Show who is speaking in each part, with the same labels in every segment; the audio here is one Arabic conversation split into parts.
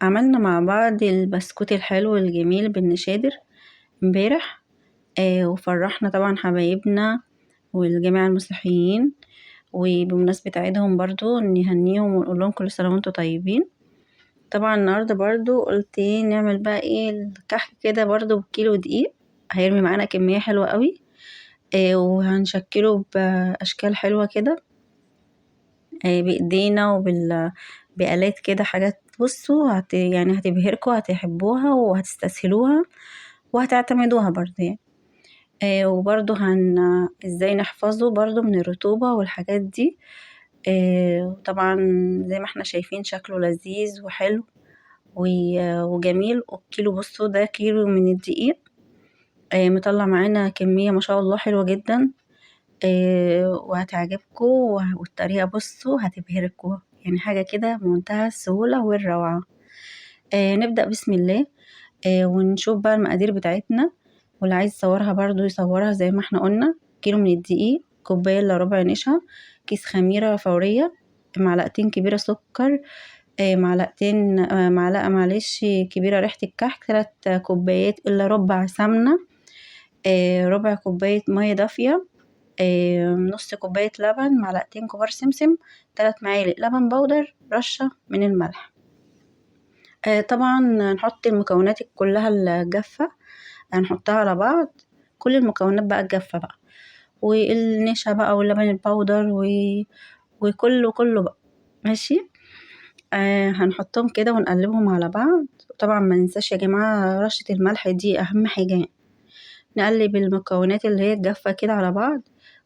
Speaker 1: عملنا مع بعض البسكوت الحلو الجميل بالنشادر امبارح. وفرحنا طبعا حبايبنا والجميع المسيحيين، وبمناسبة عيدهم برضو نهنيهم ونقول لهم كل سنة وانتم طيبين. طبعا النهاردة برضو قلت ايه نعمل بقى ايه الكحك كده برضو بكيلو دقيق، هيرمي معانا كمية حلوة قوي. وهنشكله بأشكال حلوة كده، بإيدينا بآلات كده، حاجات بصوا يعني هتبهركوا، هتحبوها وهتستسهلوها وهتعتمدوها برضه يعني. وبرضه ازاي نحفظه برضه من الرطوبة والحاجات دي. طبعا زي ما احنا شايفين شكله لذيذ وحلو وجميل. والكيلو بصوا ده كيلو من الدقيق، مطلع معانا كمية ما شاء الله حلوة جدا. وهتعجبكوا، والطريقة بصوا هتبهركوا، يعني حاجة كده بمنتهى السهولة والروعة. نبدأ بسم الله. ونشوف بقى المقادير بتاعتنا، واللي عايز يصورها برضو يصورها زي ما احنا قلنا. كيلو من الدقيق، كوباية الا ربع نشا، كيس خميرة فورية، معلقتين كبيرة سكر، معلقتين معلقة معلش كبيرة ريحة الكحك، 3 كوبايات الا ربع سمنة، ربع كوباية مية دافية، نص كوباية لبن، معلقتين كبار سمسم، 3 معالق لبن بودر، رشة من الملح. طبعا نحط المكونات كلها الجافة، هنحطها على بعض، كل المكونات بقى الجافة بقى، والنشا بقى واللبن البودر وكله بقى ماشي. هنحطهم كده ونقلبهم على بعض. طبعا ما ننساش يا جماعة رشة الملح دي اهم حاجة يعني. نقلب المكونات اللي هي الجافة كده على بعض.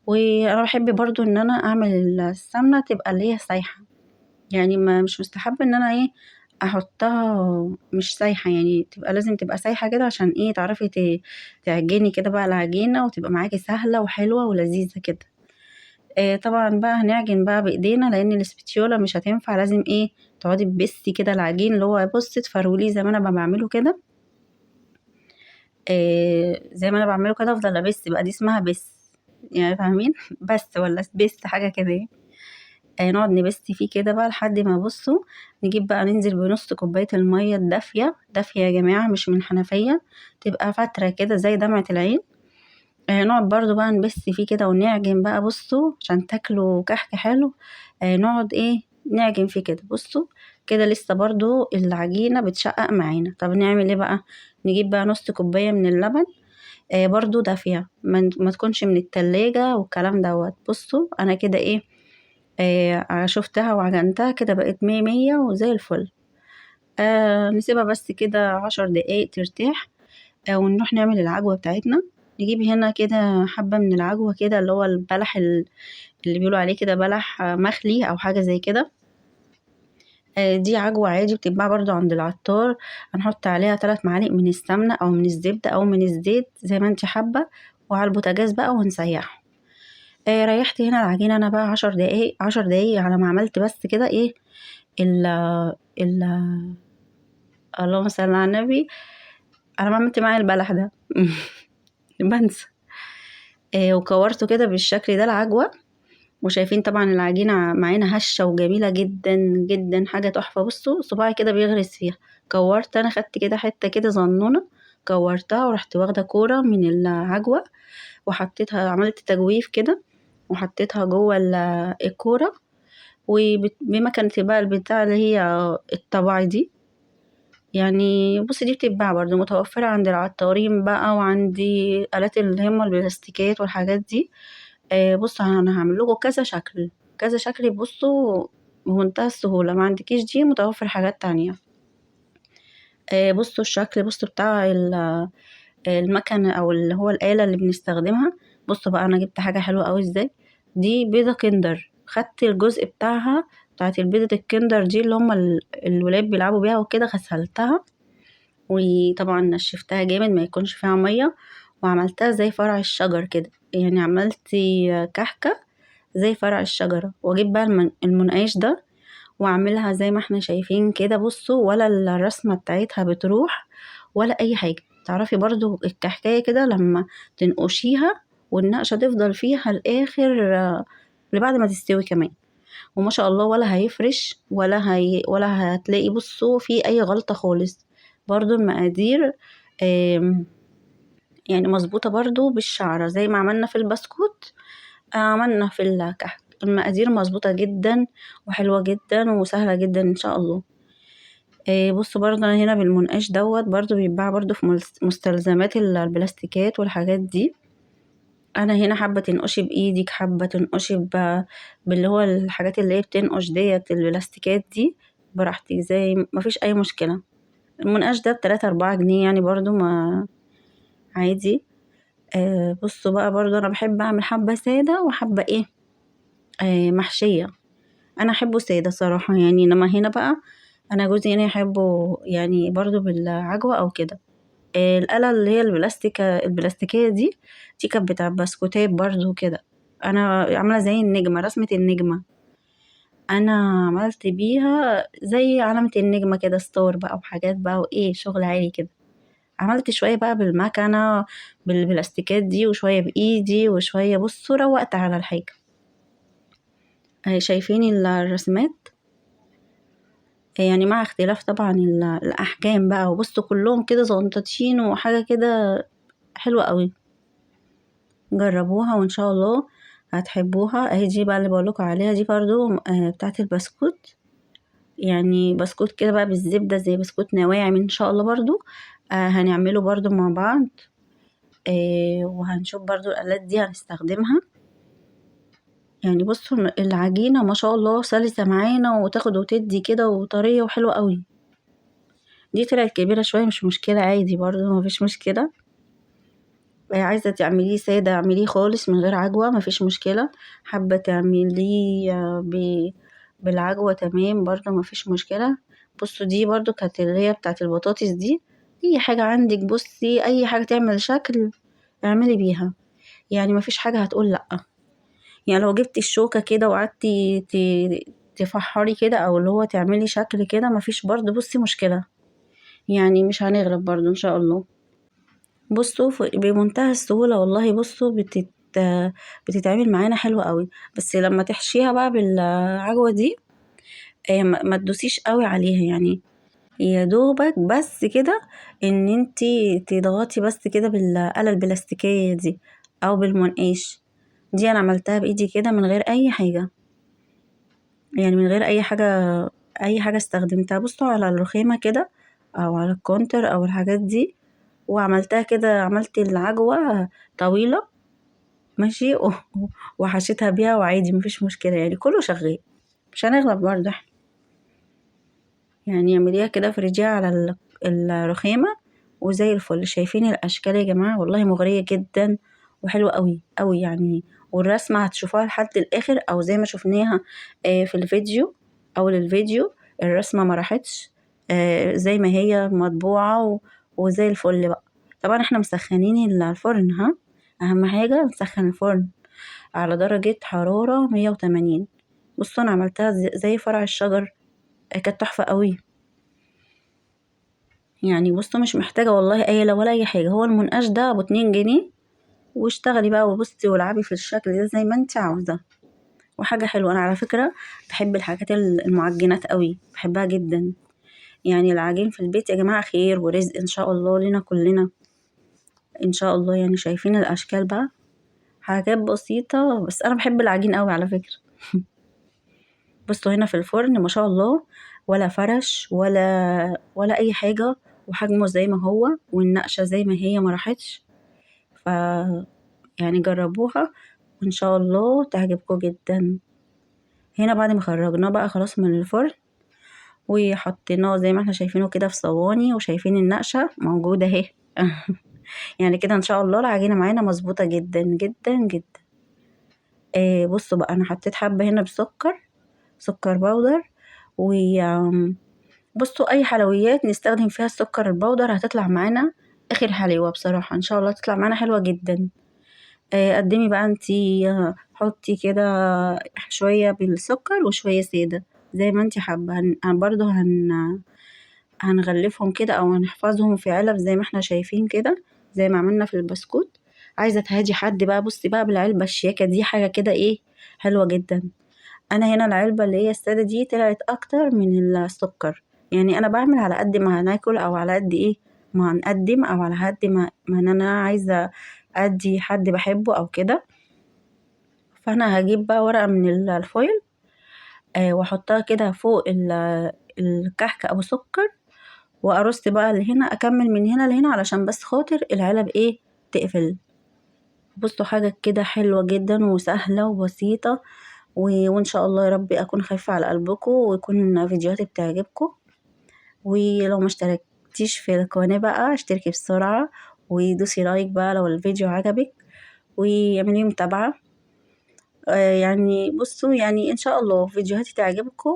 Speaker 1: وانا بحب برضو ان انا اعمل السمنة تبقى اللي هي سايحة، يعني ما مش مستحب ان انا ايه احطها مش سايحة، يعني لازم تبقى سايحة كده عشان ايه تعرفي تعجني كده بقى العجينة وتبقى معاكي سهلة وحلوة ولذيذة كده. طبعا بقى هنعجن بقى بايدينا، لان الاسبتيولا مش هتنفع، لازم ايه تقعدي تبسي كده العجين، اللي هو بصي تفروليه زي ما انا بعمله كده. زي ما انا بعمله كده افضل ابس بقى، دي اسمها بس، يعني فاهمين بس ولا بس حاجة كده يعني. نقعد نبستي فيه كده بقى لحد ما بصوا. نجيب بقى ننزل بنص كوباية المية الدافية، دافية يا جماعة مش من حنفية، تبقى فترة كده زي دمعة العين. نقعد برضو بقى نبستي فيه كده ونعجن بقى بصوا عشان تاكلوا كحك حلو. نقعد ايه نعجن فيه كده بصوا، كده لسه برضو العجينة بتشقق معانا. طب نعمل ايه بقى؟ نجيب بقى نص كوباية من اللبن، برضو دافية، ما تكونش من التلاجة والكلام دوت. بصوا انا كده ايه، شفتها وعجنتها كده بقت مية مية وزي الفل. نسيبها بس كده 10 دقايق ترتاح. ونروح نعمل العجوة بتاعتنا. نجيب هنا كده حبة من العجوة كده، اللي هو البلح اللي بيقولوا عليه كده بلح مخلي او حاجة زي كده. دي عجوة عادي بتتباع برضو عند العطار. هنحط عليها 3 معالق من السمنة او من الزبدة او من الزيت زي ما انت حابة، وعلى البوتاجاز بقى ونسيحه. ريحت هنا العجينة انا بقى 10 دقايق، 10 دقايق على ما عملت بس كده ايه ال ال اللهم صل على النبي، انا ما عملت معايا البلح ده بنسى. وكورته كده بالشكل ده العجوة. وشايفين طبعا العجينة معانا هشة وجميلة جدا جدا، حاجة تحفة. بصوا صباعي كده بيغرس فيها. كورت انا خدت كده حتة كده صغنونة، كورتها ورحت واخدة كورة من العجوة وحطيتها، عملت تجويف كده وحطيتها جوه الكورة. وبمكنة بقى البتاع اللي هي الطبع دي، يعني بصي دي بتتباع برضه متوفرة عند العطارين بقى، وعندي آلات اللي هم البلاستيكات والحاجات دي. بصوا انا هعمل لكم كذا شكل، كذا شكل بصوا بمنتهى السهولة. ما عندكيش دي متوفر حاجات تانية. بصوا الشكل، بصوا بتاع المكنة او اللي هو الآلة اللي بنستخدمها. بصوا بقى انا جبت حاجة حلوة اوي ازاي. دي بيضة كندر، خدت الجزء بتاعها بتاعت البيضة الكندر دي اللي هم الولاد بيلعبوا بيها وكده، غسلتها وطبعا نشفتها جامد ما يكونش فيها مية، وعملتها زي فرع الشجر كده، يعني عملت كحكة زي فرع الشجرة. واجيب بقى المنقاش ده واعملها زي ما احنا شايفين كده بصوا، ولا الرسمة بتاعتها بتروح ولا اي حاجة. تعرفي برضو الكحكاية كده لما تنقشيها والنقشة تفضل فيها الاخر، لبعد ما تستوي كمان. وما شاء الله ولا هيفرش ولا هتلاقي بصوا في اي غلطة خالص. برضو المقادير يعني مظبوطة برضو بالشعرة زي ما عملنا في البسكوت، عملنا في الكحك. المقادير مظبوطة جدا وحلوة جدا وسهلة جدا ان شاء الله. بصوا برضو انا هنا بالمنقاش دوت برضو بيتباع برضو في مستلزمات البلاستيكات والحاجات دي. انا هنا حابة تنقشي بايدك، حابة تنقشي باللي هو الحاجات اللي هي بتنقش ديت البلاستيكات دي، براحتك زي مفيش اي مشكلة. المنقاش ده ب3-4 جنيه يعني برضو ما عادي. بصوا بقى برضو انا بحب اعمل حبة سادة وحبة ايه محشية. انا احبه سادة صراحة يعني، انما هنا بقى انا جوزي هنا يحبه يعني برضو بالعجوة او كده. الآلة اللي هي البلاستيكية دي كانت بتاع بسكوتات برضو كده. انا عاملة زي النجمة، رسمة النجمة انا عملت بيها زي علامة النجمة كده، ستار بقى وحاجات بقى وايه شغل عالي كده. عملت شوية بقى بالمكنة بالبلاستيكات دي وشوية بإيدي وشوية، بصوا روقت على الحاجة. شايفين الرسمات يعني مع اختلاف طبعا الأحجام بقى، وبصوا كلهم كده زنطتين وحاجة كده حلوة قوي. جربوها وإن شاء الله هتحبوها. اهي دي بقى اللي بقولكوا عليها دي برضو بتاعت البسكوت، يعني بسكوت كده بقى بالزبدة زي بسكوت نواعم إن شاء الله برضو. هنعمله برضو مع بعض. وهنشوف برضو الآلات دي هنستخدمها. يعني بصوا العجينة ما شاء الله سلسة معانا وتاخد وتدي كده وطرية وحلوة قوي. دي طلعت كبيرة شوية مش مشكلة عادي برضو مفيش مشكلة. عايزة تعمليه سادة اعمليه خالص من غير عجوة مفيش مشكلة. حابة تعمليه بالعجوة تمام برضو مفيش مشكلة. بصوا دي برضو كانت اللي هي بتاعت البطاطس دي. اي حاجة عندك بصي اي حاجة تعمل شكل اعملي بيها، يعني مفيش حاجة هتقول لأ. يعني لو جبتي الشوكة كده وقعدتي تفحري كده او اللي هو تعملي شكل كده مفيش برضو بصي مشكلة، يعني مش هنغلب برضو ان شاء الله. بصوا بمنتهى السهولة والله. بصوا بتتعمل معانا حلوة قوي. بس لما تحشيها بقى بالعجوة دي ما تدوسيش قوي عليها يعني، يا دوبك بس كده ان انتي تضغطي بس كده بالآلة البلاستيكية دي او بالمنقاش. دي انا عملتها بايدي كده من غير اي حاجة، يعني من غير اي حاجة استخدمتها. بصوا على الرخامة كده او على الكونتر او الحاجات دي، وعملتها كده عملت العجوة طويلة ماشي وحشيتها بيها وعادي مفيش مشكلة يعني كله شغال. مش هنغلب برضه احنا، يعني اعمليها كده فرجيها على الرخامة وزي الفل. شايفين الاشكال يا جماعة والله مغرية جدا وحلوة قوي قوي يعني. والرسمة هتشوفوها لحد الاخر او زي ما شفناها في الفيديو اول الفيديو. الرسمة ما راحتش زي ما هي مطبوعة وزي الفل بقى. طبعا احنا مسخنين الفرن، ها اهم حاجة نسخن الفرن على درجة حرارة 180. بصوا انا عملتها زي فرع الشجر، كانت تحفة قوي يعني. بصوا مش محتاجة والله آلة ولا أي حاجة، هو المنقاش ده ب2 جنيه واشتغلي بقى وبصي والعبي في الشكل ده زي ما انت عاوزة. وحاجة حلوة أنا على فكرة بحب الحاجات المعجنات قوي بحبها جدا. يعني العجين في البيت يا جماعة خير ورزق إن شاء الله لنا كلنا إن شاء الله. يعني شايفين الأشكال بقى حاجات بسيطة بس أنا بحب العجين قوي على فكرة. بصوا هنا في الفرن ما شاء الله ولا فرش ولا أي حاجة، وحجمه زي ما هو والنقشة زي ما هي ما راحتش. ف يعني جربوها وإن شاء الله تعجبكم جدا. هنا بعد ما خرجناه بقى خلاص من الفرن وحطيناه زي ما احنا شايفينه كده في صواني، وشايفين النقشة موجودة اهي. يعني كده ان شاء الله العجينة معانا مظبوطة جدا جدا جدا. بصوا بقى انا حطيت حبة هنا بسكر، سكر بودر. و بصوا اي حلويات نستخدم فيها السكر البودر هتطلع معانا اخر حلوة بصراحة ان شاء الله تطلع معانا حلوة جدا. قدمي بقى انتي حطي كده شوية بالسكر وشوية سادة زي ما انتي حابة. برضو هنغلفهم كده او هنحفظهم في علب زي ما احنا شايفين كده زي ما عملنا في البسكوت. عايزة تهادي حد بقى بصي بقى بالعلبة الشياكة دي حاجة كده ايه حلوة جدا. انا هنا العلبة اللي هي السادة دي طلعت اكتر من السكر. يعني انا بعمل على قد ما هناكل او على قد ايه ما هنقدم، او على قد ما ان انا عايزة ادي حد بحبه او كده. فانا هجيب بقى ورقة من الفويل، واحطها كده فوق الكحك او السكر، وارص بقى لهنا، اكمل من هنا لهنا علشان بس خاطر العلب ايه تقفل. بصوا حاجة كده حلوة جدا وسهلة وبسيطة، وان شاء الله يا رب اكون خفيفة على قلبكم ويكون فيديوهاتي بتعجبكم. ولو ما اشتركتيش في القناة بقى اشتركي بسرعة، ودوسي لايك بقى لو الفيديو عجبك، واعملي متابعة. يعني بصوا، يعني ان شاء الله فيديوهاتي تعجبكم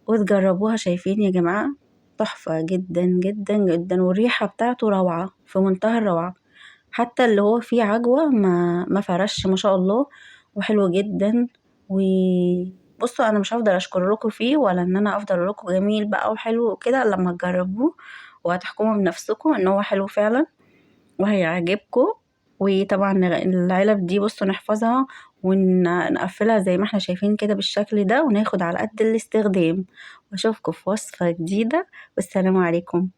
Speaker 1: وتجربوها. شايفين يا جماعة؟ تحفة جدا جدا جدا، والريحة بتاعته روعة في منتهى الروعة. حتى اللي هو فيه عجوة ما فرش ما شاء الله، وحلو جدا. وبصوا انا مش هفضل اشكر لكم فيه، ولا ان انا افضل اقول لكم جميل بقى وحلو وكده لما تجربوه وهتحكموا بنفسكم ان هو حلو فعلا وهيعجبكم. وطبعا العلب دي بصوا نحفظها ونقفلها زي ما احنا شايفين كده بالشكل ده، وناخد على قد الاستخدام. واشوفكم في وصفة جديدة، والسلام عليكم.